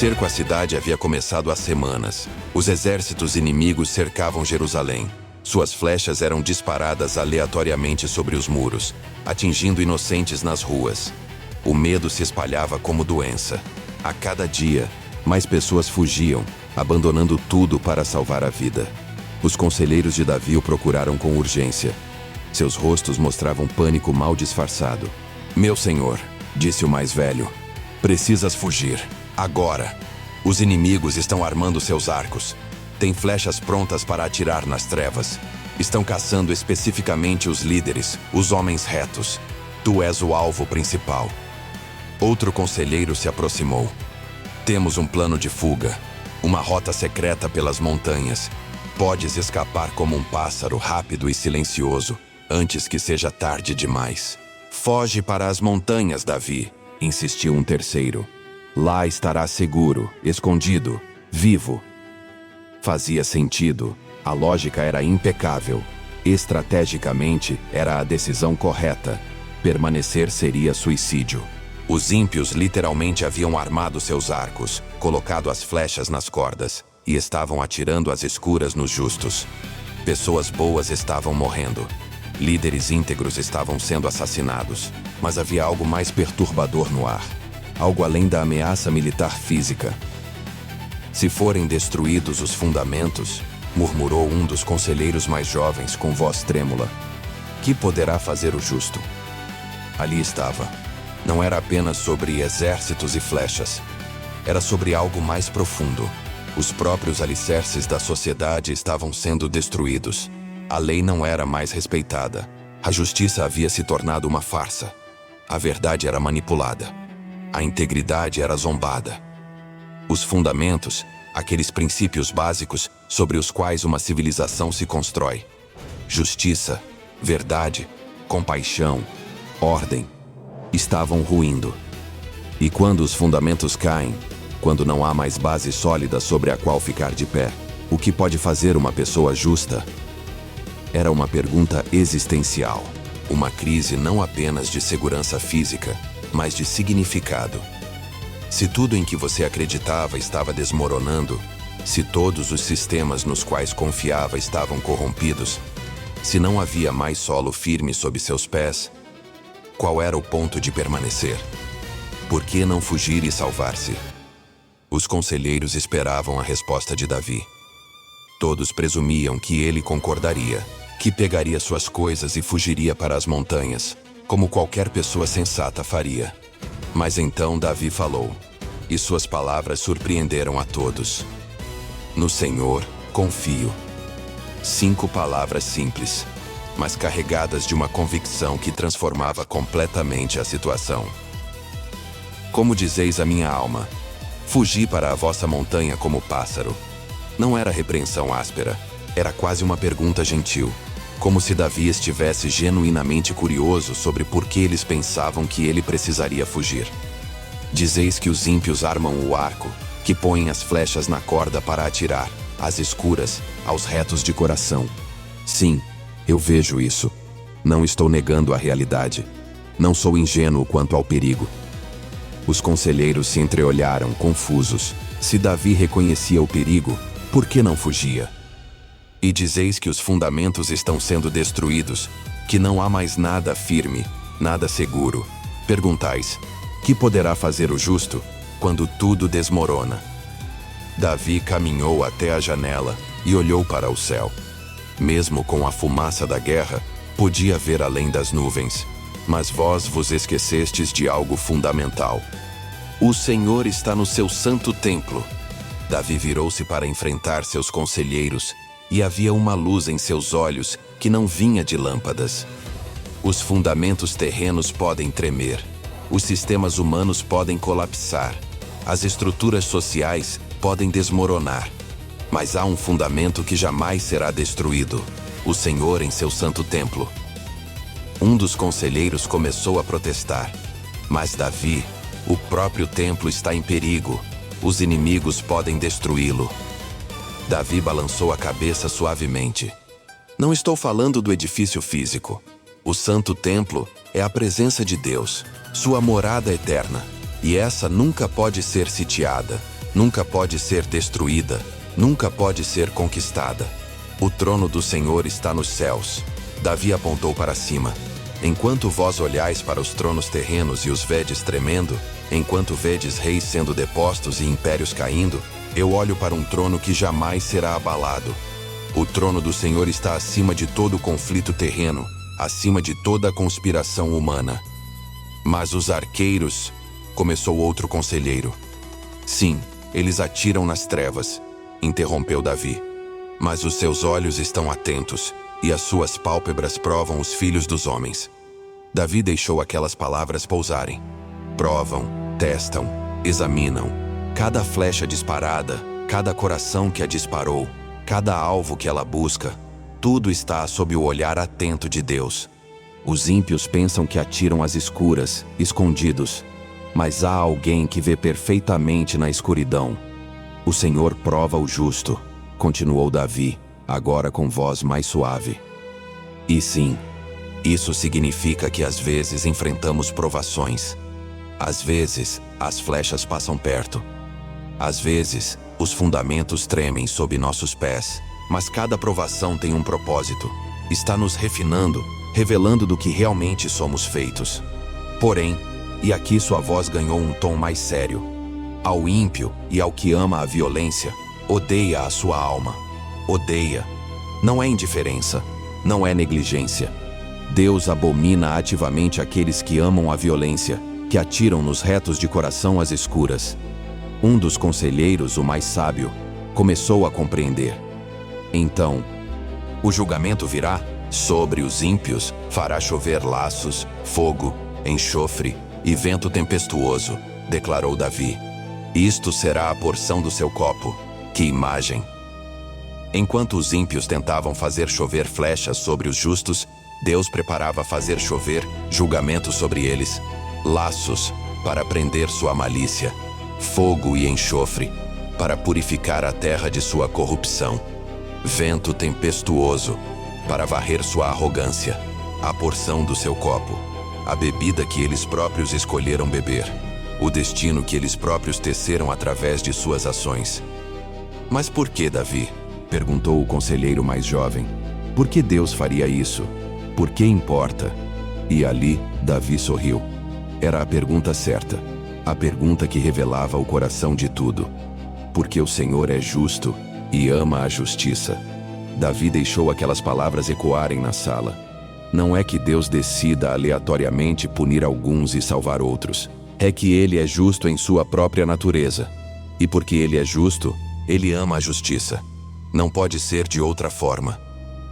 cerco à cidade havia começado há semanas. Os exércitos inimigos cercavam Jerusalém. Suas flechas eram disparadas aleatoriamente sobre os muros, atingindo inocentes nas ruas. O medo se espalhava como doença. A cada dia, mais pessoas fugiam, abandonando tudo para salvar a vida. Os conselheiros de Davi o procuraram com urgência. Seus rostos mostravam pânico mal disfarçado. "Meu senhor", disse o mais velho, "precisas fugir. Agora. Os inimigos estão armando seus arcos. Têm flechas prontas para atirar nas trevas. Estão caçando especificamente os líderes, os homens retos. Tu és o alvo principal." Outro conselheiro se aproximou. "Temos um plano de fuga. Uma rota secreta pelas montanhas. Podes escapar como um pássaro rápido e silencioso, antes que seja tarde demais." "Foge para as montanhas, Davi", insistiu um terceiro. "Lá estarás seguro, escondido, vivo." Fazia sentido. A lógica era impecável. Estrategicamente, era a decisão correta. Permanecer seria suicídio. Os ímpios literalmente haviam armado seus arcos, colocado as flechas nas cordas, e estavam atirando às escuras nos justos. Pessoas boas estavam morrendo. Líderes íntegros estavam sendo assassinados. Mas havia algo mais perturbador no ar. Algo além da ameaça militar física. "Se forem destruídos os fundamentos", murmurou um dos conselheiros mais jovens com voz trêmula, "que poderá fazer o justo?" Ali estava. Não era apenas sobre exércitos e flechas. Era sobre algo mais profundo. Os próprios alicerces da sociedade estavam sendo destruídos. A lei não era mais respeitada. A justiça havia se tornado uma farsa. A verdade era manipulada. A integridade era zombada. Os fundamentos, aqueles princípios básicos sobre os quais uma civilização se constrói. Justiça, verdade, compaixão, ordem, estavam ruindo. E quando os fundamentos caem, quando não há mais base sólida sobre a qual ficar de pé, o que pode fazer uma pessoa justa? Era uma pergunta existencial. Uma crise não apenas de segurança física, mas de significado. Se tudo em que você acreditava estava desmoronando, se todos os sistemas nos quais confiava estavam corrompidos, se não havia mais solo firme sob seus pés, qual era o ponto de permanecer? Por que não fugir e salvar-se? Os conselheiros esperavam a resposta de Davi. Todos presumiam que ele concordaria, que pegaria suas coisas e fugiria para as montanhas, como qualquer pessoa sensata faria. Mas então Davi falou, e suas palavras surpreenderam a todos. "No Senhor confio." 5 palavras simples, mas carregadas de uma convicção que transformava completamente a situação. "Como dizeis a minha alma, fugi para a vossa montanha como pássaro." Não era repreensão áspera, era quase uma pergunta gentil, como se Davi estivesse genuinamente curioso sobre por que eles pensavam que ele precisaria fugir. "Dizeis que os ímpios armam o arco, que põem as flechas na corda para atirar, às escuras, aos retos de coração." Sim, eu vejo isso. Não estou negando a realidade. Não sou ingênuo quanto ao perigo. Os conselheiros se entreolharam, confusos. Se Davi reconhecia o perigo, por que não fugia? "E dizeis que os fundamentos estão sendo destruídos, que não há mais nada firme, nada seguro. Perguntais, que poderá fazer o justo quando tudo desmorona?" Davi caminhou até a janela e olhou para o céu. Mesmo com a fumaça da guerra, podia ver além das nuvens. "Mas vós vos esquecestes de algo fundamental. O Senhor está no seu santo templo." Davi virou-se para enfrentar seus conselheiros, e havia uma luz em seus olhos que não vinha de lâmpadas. Os fundamentos terrenos podem tremer. Os sistemas humanos podem colapsar. As estruturas sociais podem desmoronar. Mas há um fundamento que jamais será destruído: o Senhor em seu santo templo. Um dos conselheiros começou a protestar. "Mas Davi, o próprio templo está em perigo. Os inimigos podem destruí-lo." Davi balançou a cabeça suavemente. "Não estou falando do edifício físico. O santo templo é a presença de Deus, sua morada eterna. E essa nunca pode ser sitiada. Nunca pode ser destruída, nunca pode ser conquistada. O trono do Senhor está nos céus. Davi apontou para cima. Enquanto vós olhais para os tronos terrenos e os vedes tremendo, enquanto vedes reis sendo depostos e impérios caindo, eu olho para um trono que jamais será abalado. O trono do Senhor está acima de todo conflito terreno, acima de toda conspiração humana. Mas os arqueiros, começou outro conselheiro. Sim, eles atiram nas trevas, interrompeu Davi. Mas os seus olhos estão atentos, e as suas pálpebras provam os filhos dos homens. Davi deixou aquelas palavras pousarem. Provam, testam, examinam. Cada flecha disparada, cada coração que a disparou, cada alvo que ela busca, tudo está sob o olhar atento de Deus. Os ímpios pensam que atiram às escuras, escondidos. Mas há alguém que vê perfeitamente na escuridão. O Senhor prova o justo, continuou Davi, agora com voz mais suave. E sim, isso significa que às vezes enfrentamos provações. Às vezes, as flechas passam perto. Às vezes, os fundamentos tremem sob nossos pés. Mas cada provação tem um propósito. Está nos refinando, revelando do que realmente somos feitos. Porém, e aqui sua voz ganhou um tom mais sério. Ao ímpio e ao que ama a violência, odeia a sua alma. Odeia. Não é indiferença, não é negligência. Deus abomina ativamente aqueles que amam a violência, que atiram nos retos de coração às escuras. Um dos conselheiros, o mais sábio, começou a compreender. Então, o julgamento virá sobre os ímpios, fará chover laços, fogo, enxofre e vento tempestuoso, declarou Davi. Isto será a porção do seu copo. Que imagem! Enquanto os ímpios tentavam fazer chover flechas sobre os justos, Deus preparava fazer chover julgamento sobre eles, laços para prender sua malícia, fogo e enxofre para purificar a terra de sua corrupção, vento tempestuoso para varrer sua arrogância, a porção do seu copo, a bebida que eles próprios escolheram beber, o destino que eles próprios teceram através de suas ações. Mas por que, Davi? Perguntou o conselheiro mais jovem. Por que Deus faria isso? Por que importa? E ali, Davi sorriu. Era a pergunta certa, a pergunta que revelava o coração de tudo. Porque o Senhor é justo e ama a justiça. Davi deixou aquelas palavras ecoarem na sala. Não é que Deus decida aleatoriamente punir alguns e salvar outros. É que Ele é justo em sua própria natureza. E porque Ele é justo, Ele ama a justiça. Não pode ser de outra forma.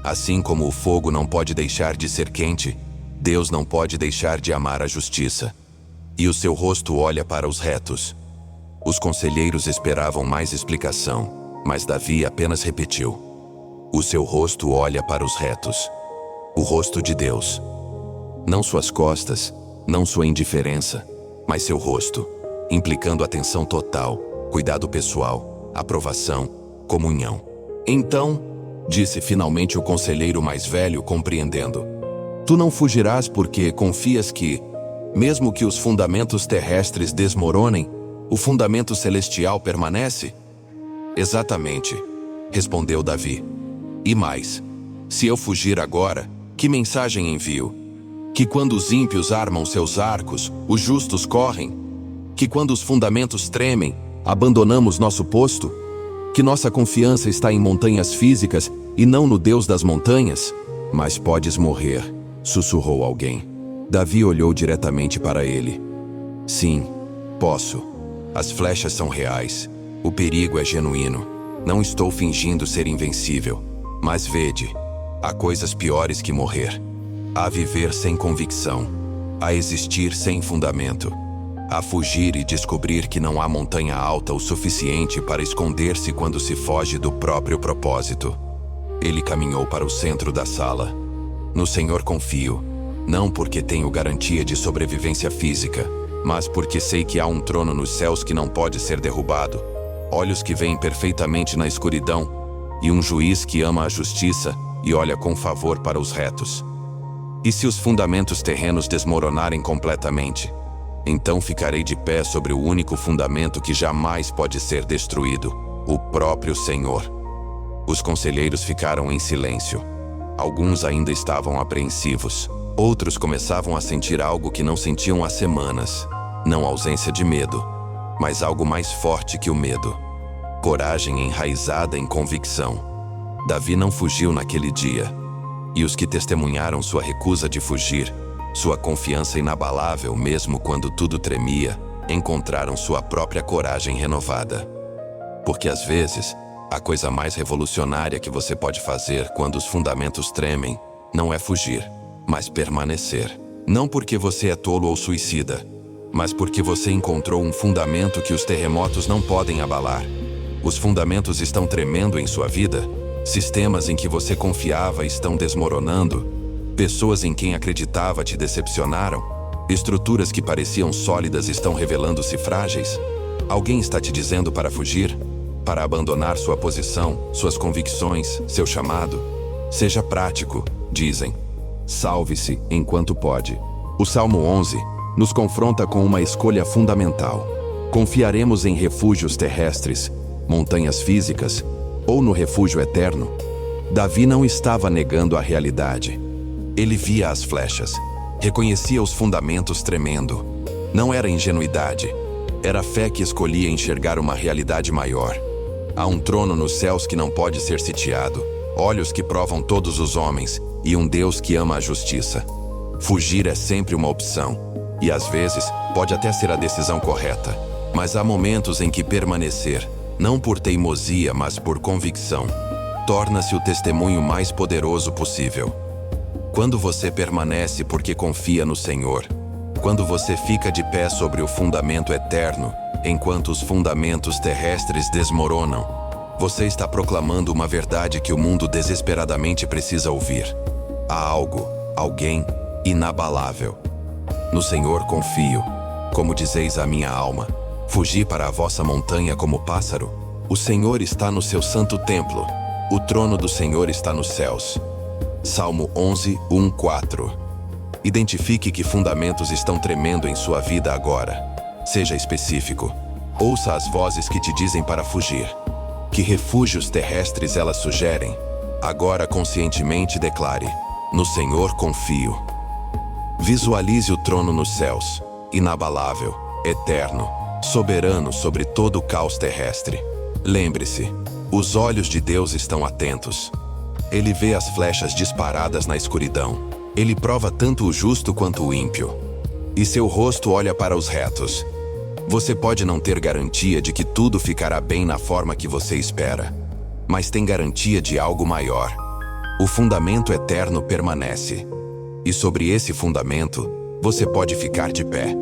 Assim como o fogo não pode deixar de ser quente, Deus não pode deixar de amar a justiça. E o seu rosto olha para os retos. Os conselheiros esperavam mais explicação, mas Davi apenas repetiu. O seu rosto olha para os retos. O rosto de Deus. Não suas costas, não sua indiferença, mas seu rosto, implicando atenção total, cuidado pessoal, aprovação, comunhão. Então, disse finalmente o conselheiro mais velho, compreendendo, tu não fugirás porque confias que, mesmo que os fundamentos terrestres desmoronem, o fundamento celestial permanece? Exatamente, respondeu Davi. E mais, se eu fugir agora, que mensagem envio? Que quando os ímpios armam seus arcos, os justos correm? Que quando os fundamentos tremem, abandonamos nosso posto? Que nossa confiança está em montanhas físicas e não no Deus das montanhas? Mas podes morrer, sussurrou alguém. Davi olhou diretamente para ele. Sim, posso. As flechas são reais. O perigo é genuíno. Não estou fingindo ser invencível. Mas vede, há coisas piores que morrer. Há viver sem convicção. Há existir sem fundamento. Há fugir e descobrir que não há montanha alta o suficiente para esconder-se quando se foge do próprio propósito. Ele caminhou para o centro da sala. No Senhor confio, não porque tenho garantia de sobrevivência física, mas porque sei que há um trono nos céus que não pode ser derrubado, olhos que veem perfeitamente na escuridão, e um juiz que ama a justiça e olha com favor para os retos. E se os fundamentos terrenos desmoronarem completamente? Então ficarei de pé sobre o único fundamento que jamais pode ser destruído, o próprio Senhor. Os conselheiros ficaram em silêncio. Alguns ainda estavam apreensivos. Outros começavam a sentir algo que não sentiam há semanas. Não ausência de medo, mas algo mais forte que o medo. Coragem enraizada em convicção. Davi não fugiu naquele dia. E os que testemunharam sua recusa de fugir, sua confiança inabalável mesmo quando tudo tremia, encontraram sua própria coragem renovada. Porque às vezes, a coisa mais revolucionária que você pode fazer quando os fundamentos tremem, não é fugir, mas permanecer. Não porque você é tolo ou suicida, mas porque você encontrou um fundamento que os terremotos não podem abalar. Os fundamentos estão tremendo em sua vida? Sistemas em que você confiava estão desmoronando? Pessoas em quem acreditava te decepcionaram? Estruturas que pareciam sólidas estão revelando-se frágeis? Alguém está te dizendo para fugir? Para abandonar sua posição, suas convicções, seu chamado? Seja prático, dizem. Salve-se enquanto pode. O Salmo 11 nos confronta com uma escolha fundamental. Confiaremos em refúgios terrestres, montanhas físicas, ou no refúgio eterno? Davi não estava negando a realidade. Ele via as flechas, reconhecia os fundamentos tremendo. Não era ingenuidade, era fé que escolhia enxergar uma realidade maior. Há um trono nos céus que não pode ser sitiado, olhos que provam todos os homens e um Deus que ama a justiça. Fugir é sempre uma opção, e às vezes pode até ser a decisão correta, mas há momentos em que permanecer, não por teimosia, mas por convicção, torna-se o testemunho mais poderoso possível. Quando você permanece porque confia no Senhor, quando você fica de pé sobre o fundamento eterno, enquanto os fundamentos terrestres desmoronam, você está proclamando uma verdade que o mundo desesperadamente precisa ouvir. Há algo, alguém, inabalável. No Senhor confio, como dizeis à minha alma. Fugi para a vossa montanha como pássaro. O Senhor está no seu santo templo. O trono do Senhor está nos céus. Salmo 11, 1, 4. Identifique que fundamentos estão tremendo em sua vida agora. Seja específico. Ouça as vozes que te dizem para fugir. Que refúgios terrestres elas sugerem. Agora conscientemente declare: no Senhor confio. Visualize o trono nos céus, inabalável, eterno, soberano sobre todo o caos terrestre. Lembre-se, os olhos de Deus estão atentos. Ele vê as flechas disparadas na escuridão. Ele prova tanto o justo quanto o ímpio. E seu rosto olha para os retos. Você pode não ter garantia de que tudo ficará bem na forma que você espera, mas tem garantia de algo maior. O fundamento eterno permanece. E sobre esse fundamento, você pode ficar de pé,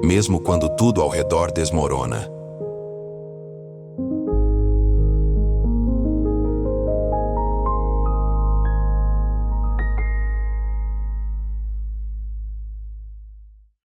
mesmo quando tudo ao redor desmorona.